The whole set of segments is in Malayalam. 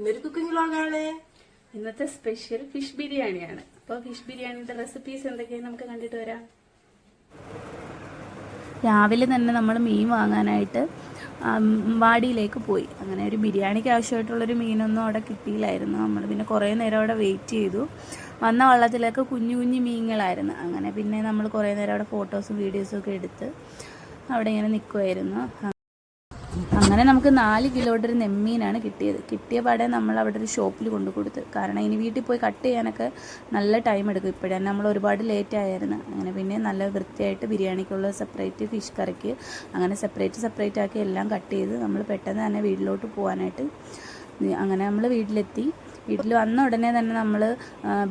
ഇന്നൊരു കുക്കിംഗ് വ്ലോഗാണ്. ഇന്നത്തെ സ്പെഷ്യൽ ഫിഷ് ബിരിയാണിയാണ്. അപ്പോൾ ഫിഷ് ബിരിയാണിയുടെ റെസിപ്പീസ് എന്തൊക്കെയാണ് നമുക്ക് കണ്ടിട്ട് വരാം. രാവിലെ തന്നെ നമ്മൾ മീൻ വാങ്ങാനായിട്ട് വാടിയിലേക്ക് പോയി. അങ്ങനെ ഒരു ബിരിയാണിക്ക് ആവശ്യമായിട്ടുള്ളൊരു മീനൊന്നും അവിടെ കിട്ടിയില്ലായിരുന്നു. നമ്മൾ പിന്നെ കുറേ നേരം അവിടെ വെയിറ്റ് ചെയ്തു. വന്ന വള്ളത്തിലൊക്കെ കുഞ്ഞു കുഞ്ഞു മീനുകളായിരുന്നു. അങ്ങനെ പിന്നെ നമ്മൾ കുറേ നേരം അവിടെ ഫോട്ടോസും വീഡിയോസും ഒക്കെ എടുത്ത് അവിടെ ഇങ്ങനെ നിൽക്കുമായിരുന്നു. അങ്ങനെ നമുക്ക് 4 കിലോയുടെ ഒരു നെമ്മീനാണ് കിട്ടിയത്. കിട്ടിയ പാടെ നമ്മൾ അവിടെ ഒരു ഷോപ്പിൽ കൊണ്ടു കൊടുത്ത്. കാരണം ഇനി വീട്ടിൽ പോയി കട്ട് ചെയ്യാനൊക്കെ നല്ല ടൈം എടുക്കും. ഇപ്പോഴേ നമ്മൾ ഒരുപാട് ലേറ്റ് ആയിരുന്നു. അങ്ങനെ പിന്നെ നല്ല വൃത്തിയായിട്ട് ബിരിയാണിക്കുള്ള സെപ്പറേറ്റ്, ഫിഷ് കറിക്ക് അങ്ങനെ സെപ്പറേറ്റ് ആക്കി എല്ലാം കട്ട് ചെയ്ത് നമ്മൾ പെട്ടെന്ന് തന്നെ വീട്ടിലോട്ട് പോകാനായിട്ട് അങ്ങനെ നമ്മൾ വീട്ടിലെത്തി. വീട്ടിൽ വന്ന ഉടനെ തന്നെ നമ്മൾ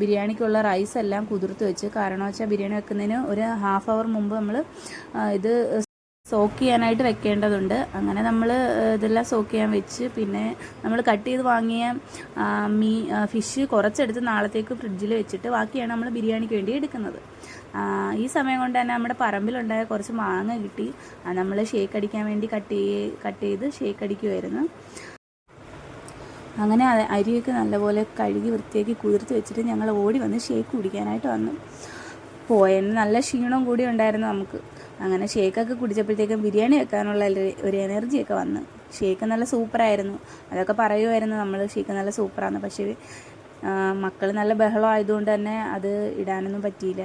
ബിരിയാണിക്കുള്ള റൈസ് എല്ലാം കുതിർത്ത് വെച്ച്. കാരണം വെച്ചാൽ ബിരിയാണി വെക്കുന്നതിന് ഒരു ½ അവർ മുമ്പ് നമ്മൾ ഇത് സോക്ക് ചെയ്യാനായിട്ട് വെക്കേണ്ടതുണ്ട്. അങ്ങനെ നമ്മൾ ഇതെല്ലാം സോക്ക് ചെയ്യാൻ വെച്ച് പിന്നെ നമ്മൾ കട്ട് ചെയ്ത് വാങ്ങിയ ഫിഷ് കുറച്ചെടുത്ത് നാളത്തേക്ക് ഫ്രിഡ്ജിൽ വെച്ചിട്ട് ബാക്കിയാണ് നമ്മൾ ബിരിയാണിക്ക് വേണ്ടി എടുക്കുന്നത്. ഈ സമയം കൊണ്ട് തന്നെ നമ്മുടെ പറമ്പിലുണ്ടായ കുറച്ച് മാങ്ങ കിട്ടി. നമ്മൾ ഷേക്ക് അടിക്കാൻ വേണ്ടി കട്ട് ചെയ്ത് ഷേക്ക് അടിക്കുമായിരുന്നു. അങ്ങനെ അരിയൊക്കെ നല്ലപോലെ കഴുകി വൃത്തിയാക്കി കുതിർത്ത് വെച്ചിട്ട് ഞങ്ങൾ ഓടി വന്ന് ഷേക്ക് കുടിക്കാനായിട്ട് വന്നു. പോയതിന് നല്ല ക്ഷീണം കൂടി ഉണ്ടായിരുന്നു നമുക്ക്. അങ്ങനെ ഷേക്കൊക്കെ കുടിച്ചപ്പോഴത്തേക്കും ബിരിയാണി വെക്കാനുള്ള ഒരു എനർജിയൊക്കെ വന്നു. ഷേക്ക് നല്ല സൂപ്പറായിരുന്നു. അതൊക്കെ പറയുമായിരുന്നു നമ്മൾ, ഷേക്ക് നല്ല സൂപ്പറാണ്. പക്ഷേ മക്കൾ നല്ല ബഹളം ആയതുകൊണ്ട് തന്നെ അത് ഇടാനൊന്നും പറ്റിയില്ല.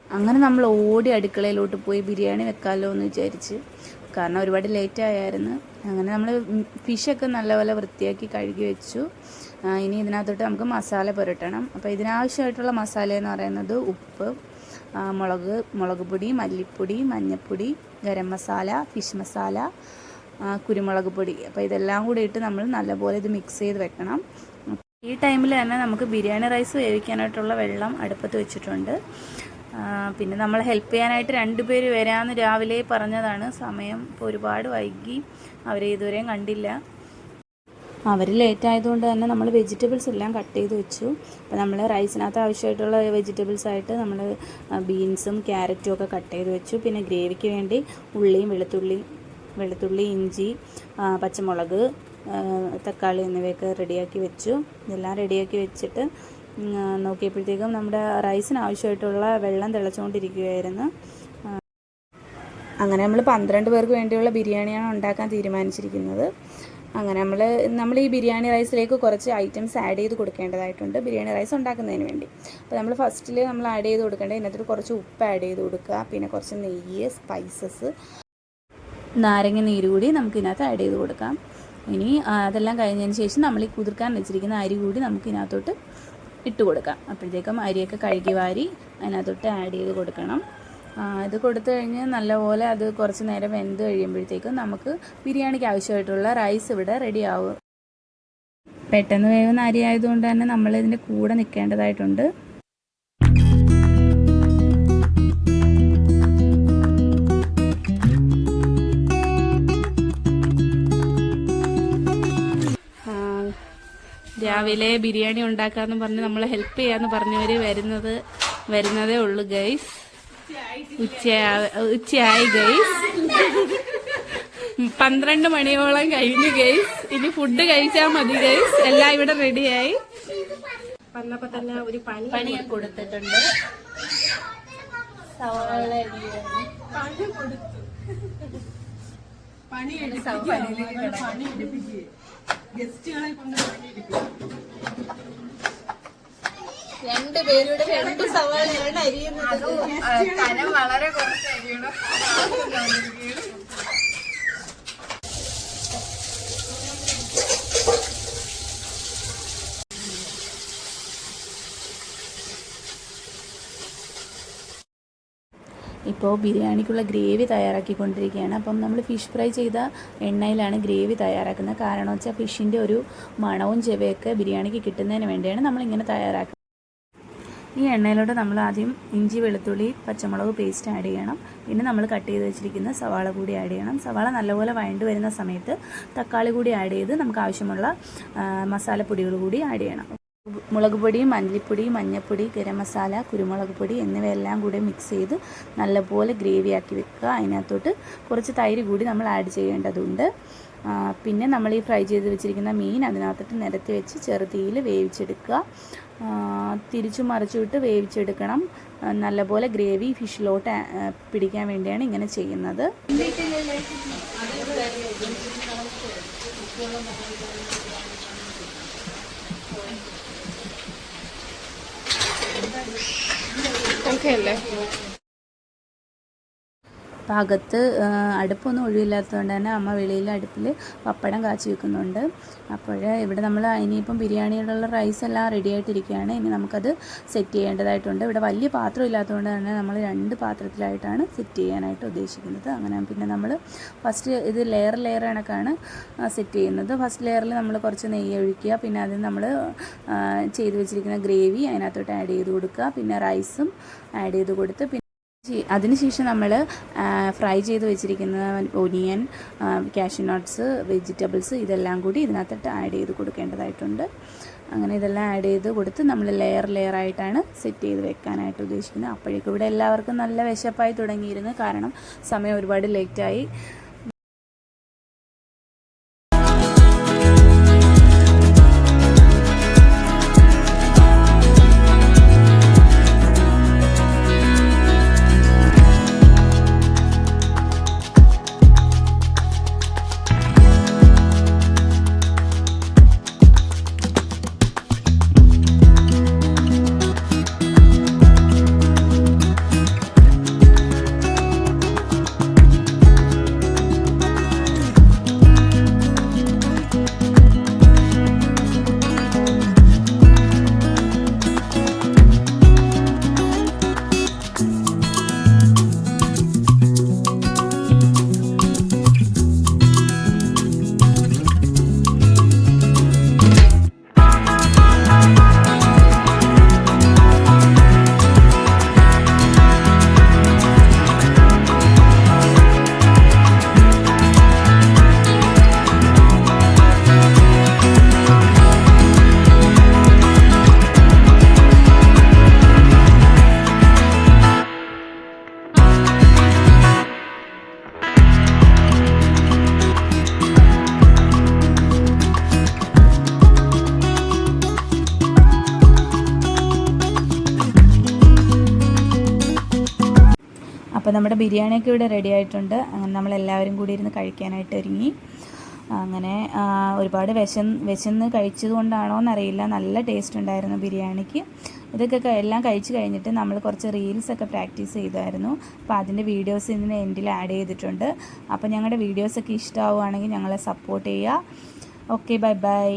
അങ്ങനെ നമ്മൾ ഓടി അടുക്കളയിലോട്ട് പോയി ബിരിയാണി വെക്കാമല്ലോ എന്ന് വിചാരിച്ച്. കാരണം ഒരുപാട് ലേറ്റ് ആയായിരുന്നു. അങ്ങനെ നമ്മൾ ഫിഷൊക്കെ നല്ലപോലെ വൃത്തിയാക്കി കഴുകി വെച്ചു. ഇനി ഇതിനകത്തോട്ട് നമുക്ക് മസാല പുരട്ടണം. അപ്പോൾ ഇതിനാവശ്യമായിട്ടുള്ള മസാല എന്ന് പറയുന്നത് ഉപ്പ്, മുളക് പൊടി, മല്ലിപ്പൊടി, മഞ്ഞൾപ്പൊടി, ഗരം മസാല, ഫിഷ് മസാല, കുരുമുളക് പൊടി. അപ്പോൾ ഇതെല്ലാം കൂടി ഇട്ട് നമ്മൾ നല്ലപോലെ ഇത് മിക്സ് ചെയ്ത് വെക്കണം. ഈ ടൈമിൽ തന്നെ നമുക്ക് ബിരിയാണി റൈസ് വേവിക്കാനായിട്ടുള്ള വെള്ളം അടുപ്പത്ത് വെച്ചിട്ടുണ്ട്. പിന്നെ നമ്മൾ ഹെൽപ്പ് ചെയ്യാനായിട്ട് 2 പേര് വരാമെന്ന് രാവിലെ പറഞ്ഞതാണ്. സമയം ഇപ്പോൾ ഒരുപാട് വൈകി, അവരെ ഇതുവരെയും കണ്ടില്ല. അവർ ലേറ്റ് ആയതുകൊണ്ട് തന്നെ നമ്മൾ വെജിറ്റബിൾസ് എല്ലാം കട്ട് ചെയ്ത് വെച്ചു. അപ്പോൾ നമ്മൾ റൈസിനകത്ത് ആവശ്യമായിട്ടുള്ള വെജിറ്റബിൾസ് ആയിട്ട് നമ്മൾ ബീൻസും ക്യാരറ്റും ഒക്കെ കട്ട് ചെയ്ത് വെച്ചു. പിന്നെ ഗ്രേവിക്ക് വേണ്ടി ഉള്ളിയും വെളുത്തുള്ളി, ഇഞ്ചി, പച്ചമുളക്, തക്കാളി എന്നിവയൊക്കെ റെഡിയാക്കി വെച്ചു. ഇതെല്ലാം റെഡിയാക്കി വെച്ചിട്ട് നോക്കിയപ്പോഴത്തേക്കും നമ്മുടെ റൈസിന് ആവശ്യമായിട്ടുള്ള വെള്ളം തിളച്ചുകൊണ്ടിരിക്കുകയായിരുന്നു. അങ്ങനെ നമ്മൾ 12 പേർക്ക് വേണ്ടിയുള്ള ബിരിയാണിയാണ് ഉണ്ടാക്കാൻ തീരുമാനിച്ചിരിക്കുന്നത്. അങ്ങനെ നമ്മൾ ഈ ബിരിയാണി റൈസിലേക്ക് കുറച്ച് ഐറ്റംസ് ആഡ് ചെയ്ത് കൊടുക്കേണ്ടതായിട്ടുണ്ട് ബിരിയാണി റൈസ് ഉണ്ടാക്കുന്നതിന് വേണ്ടി. അപ്പോൾ നമ്മൾ ഫസ്റ്റിൽ നമ്മൾ ആഡ് ചെയ്ത് കൊടുക്കേണ്ടത് ഇതിനകത്ത് കുറച്ച് ഉപ്പ് ആഡ് ചെയ്ത് കൊടുക്കുക. പിന്നെ കുറച്ച് നെയ്യ്, സ്പൈസസ്, നാരങ്ങ നീര് കൂടി നമുക്ക് ഇതിനകത്ത് ആഡ് ചെയ്ത് കൊടുക്കാം. ഇനി അതെല്ലാം കഴിഞ്ഞതിന് ശേഷം നമ്മൾ ഈ കുതിർക്കാൻ വെച്ചിരിക്കുന്ന അരി കൂടി നമുക്ക് ഇതിനകത്തോട്ട് ഇട്ട് കൊടുക്കാം. അപ്പോഴത്തേക്കും അരിയൊക്കെ കഴുകി വാരി അതിനകത്തോട്ട് ആഡ് ചെയ്ത് കൊടുക്കണം. ഇത് കൊടുത്തു കഴിഞ്ഞ് നല്ലപോലെ അത് കുറച്ച് നേരം വെന്ത് കഴിയുമ്പോഴത്തേക്കും നമുക്ക് ബിരിയാണിക്ക് ആവശ്യമായിട്ടുള്ള റൈസ് ഇവിടെ റെഡി ആവും. പെട്ടെന്ന് വേവുന്ന അരി ആയതുകൊണ്ട് തന്നെ നമ്മൾ ഇതിൻ്റെ കൂടെ നിൽക്കേണ്ടതായിട്ടുണ്ട്. രാവിലെ ബിരിയാണി ഉണ്ടാക്കാമെന്ന് പറഞ്ഞ് നമ്മളെ ഹെൽപ്പ് ചെയ്യാമെന്ന് പറഞ്ഞവർ വരുന്നതേ ഉള്ളൂ ഗൈസ്. ഉച്ചയായി ഗൈസ്. 12 മണിയോളം കഴിഞ്ഞു ഗൈസ്. ഇനി ഫുഡ് കഴിച്ചാൽ മതി ഗൈസ്. എല്ലാം ഇവിടെ റെഡിയായി. വന്നപ്പോ തന്നെ ഒരു പണി കൊടുത്തിട്ടുണ്ട്. സവാള രണ്ടുപേരുടെ 2 സവാളയാണ് അരിയുന്നത്. കനം വളരെ കുറച്ച് അരിയണം. ഇപ്പോൾ ബിരിയാണിക്കുള്ള ഗ്രേവി തയ്യാറാക്കിക്കൊണ്ടിരിക്കുകയാണ്. അപ്പം നമ്മൾ ഫിഷ് ഫ്രൈ ചെയ്ത എണ്ണയിലാണ് ഗ്രേവി തയ്യാറാക്കുന്നത്. കാരണം വെച്ചാൽ ഫിഷിൻ്റെ ഒരു മണവും ചെവയൊക്കെ ബിരിയാണിക്ക് കിട്ടുന്നതിന് വേണ്ടിയാണ് നമ്മളിങ്ങനെ തയ്യാറാക്കുന്നത്. ഈ എണ്ണയിലോട്ട് നമ്മൾ ആദ്യം ഇഞ്ചി, വെളുത്തുള്ളി, പച്ചമുളക് പേസ്റ്റ് ആഡ് ചെയ്യണം. പിന്നെ നമ്മൾ കട്ട് ചെയ്ത് വെച്ചിരിക്കുന്ന സവാള കൂടി ആഡ് ചെയ്യണം. സവാള നല്ലപോലെ വഴണ്ട് വരുന്ന സമയത്ത് തക്കാളി കൂടി ആഡ് ചെയ്ത് നമുക്ക് ആവശ്യമുള്ള മസാലപ്പൊടികൾ കൂടി ആഡ് ചെയ്യണം. മുളക് പൊടി, മല്ലിപ്പൊടി, മഞ്ഞൾപ്പൊടി, ഗരം മസാല, കുരുമുളക് പൊടി എന്നിവയെല്ലാം കൂടി മിക്സ് ചെയ്ത് നല്ലപോലെ ഗ്രേവിയാക്കി വെക്കുക. അതിനകത്തോട്ട് കുറച്ച് തൈര് കൂടി നമ്മൾ ആഡ് ചെയ്യേണ്ടതുണ്ട്. പിന്നെ നമ്മൾ ഈ ഫ്രൈ ചെയ്ത് വെച്ചിരിക്കുന്ന മീൻ അതിനകത്തിട്ട് നിരത്തി വെച്ച് ചെറുതീയിൽ വേവിച്ചെടുക്കുക. തിരിച്ചു മറിച്ചുവിട്ട് വേവിച്ചെടുക്കണം. നല്ലപോലെ ഗ്രേവി ഫിഷിലോട്ട് പിടിക്കാൻ വേണ്ടിയാണ് ഇങ്ങനെ ചെയ്യുന്നത്. അപ്പം അകത്ത് അടുപ്പൊന്നും ഒഴിവില്ലാത്തതുകൊണ്ട് തന്നെ അമ്മ വെളിയിൽ അടുപ്പിൽ പപ്പടം കാച്ചി വെക്കുന്നുണ്ട്. അപ്പോൾ ഇവിടെ നമ്മൾ ഇനിയിപ്പം ബിരിയാണിയോടുള്ള റൈസ് എല്ലാം റെഡി ആയിട്ടിരിക്കുകയാണ്. ഇനി നമുക്കത് സെറ്റ് ചെയ്യേണ്ടതായിട്ടുണ്ട്. ഇവിടെ വലിയ പാത്രം ഇല്ലാത്തതുകൊണ്ട് തന്നെ നമ്മൾ 2 പാത്രത്തിലായിട്ടാണ് സെറ്റ് ചെയ്യാനായിട്ട് ഉദ്ദേശിക്കുന്നത്. അങ്ങനെ പിന്നെ നമ്മൾ ഫസ്റ്റ് ഇത് ലെയർ കണക്കാണ് സെറ്റ് ചെയ്യുന്നത്. ഫസ്റ്റ് ലെയറിൽ നമ്മൾ കുറച്ച് നെയ്യ് ഒഴിക്കുക. പിന്നെ അതിന് നമ്മൾ ചെയ്ത് വെച്ചിരിക്കുന്ന ഗ്രേവി അതിനകത്തോട്ട് ആഡ് ചെയ്ത് കൊടുക്കുക. പിന്നെ റൈസും ആഡ് ചെയ്ത് കൊടുത്ത് അതിനുശേഷം നമ്മൾ ഫ്രൈ ചെയ്ത് വെച്ചിരിക്കുന്ന ഒനിയൻ, കാഷ്യൂ നട്ട്സ്, വെജിറ്റബിൾസ് ഇതെല്ലാം കൂടി ഇതിനകത്തിട്ട് ആഡ് ചെയ്ത് കൊടുക്കേണ്ടതായിട്ടുണ്ട്. അങ്ങനെ ഇതെല്ലാം ആഡ് ചെയ്ത് കൊടുത്ത് നമ്മൾ ലെയറായിട്ടാണ് സെറ്റ് ചെയ്ത് വെക്കാനായിട്ട് ഉദ്ദേശിക്കുന്നത്. അപ്പോഴേക്കും ഇവിടെ എല്ലാവർക്കും നല്ല വിശപ്പായി തുടങ്ങിയിരുന്നു. കാരണം സമയം ഒരുപാട് ലേറ്റായി. അപ്പോൾ നമ്മുടെ ബിരിയാണിയൊക്കെ ഇവിടെ റെഡി ആയിട്ടുണ്ട്. അങ്ങനെ നമ്മളെല്ലാവരും കൂടി ഇരുന്ന് കഴിക്കാനായിട്ട് ഒരുങ്ങി. അങ്ങനെ ഒരുപാട് വിശന്ന് കഴിച്ചതുകൊണ്ടാണോ എന്നറിയില്ല, നല്ല ടേസ്റ്റ് ഉണ്ടായിരുന്നു ബിരിയാണിക്ക്. ഇതൊക്കെ എല്ലാം കഴിച്ച് കഴിഞ്ഞിട്ട് നമ്മൾ കുറച്ച് റീൽസൊക്കെ പ്രാക്ടീസ് ചെയ്തായിരുന്നു. അപ്പോൾ അതിൻ്റെ വീഡിയോസ് ഇതിന് എൻഡിൽ ആഡ് ചെയ്തിട്ടുണ്ട്. അപ്പോൾ ഞങ്ങളുടെ വീഡിയോസൊക്കെ ഇഷ്ടമാവുകയാണെങ്കിൽ ഞങ്ങളെ സപ്പോർട്ട് ചെയ്യുക. Okay, by.